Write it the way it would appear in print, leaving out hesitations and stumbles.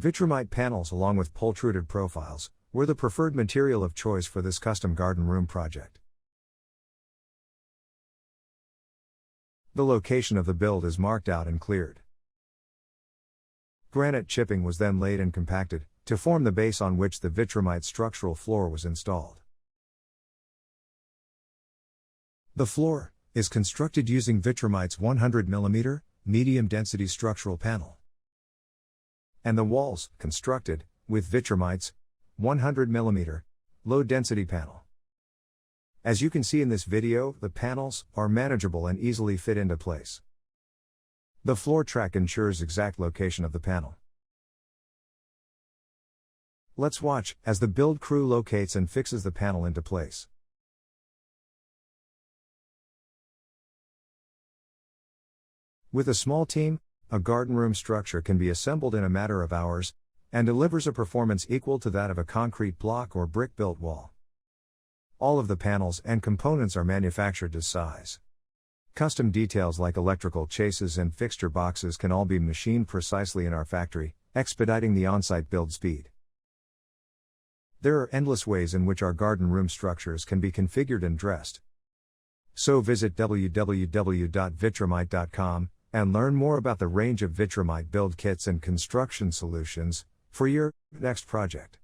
Vitromite panels along with pultruded profiles were the preferred material of choice for this custom garden room project. The location of the build is marked out and cleared. Granite chipping was then laid and compacted to form the base on which the Vitromite structural floor was installed. The floor is constructed using Vitromite's 100 mm medium density structural panel, and the walls constructed with Vitromite's 100 mm low density panel. As you can see in this video, the panels are manageable and easily fit into place. The floor track ensures exact location of the panel. Let's watch as the build crew locates and fixes the panel into place. With a small team, a garden room structure can be assembled in a matter of hours and delivers a performance equal to that of a concrete block or brick-built wall. All of the panels and components are manufactured to size. Custom details like electrical chases and fixture boxes can all be machined precisely in our factory, expediting the on-site build speed. There are endless ways in which our garden room structures can be configured and dressed. So visit www.vitromite.com and learn more about the range of Vitromite build kits and construction solutions for your next project.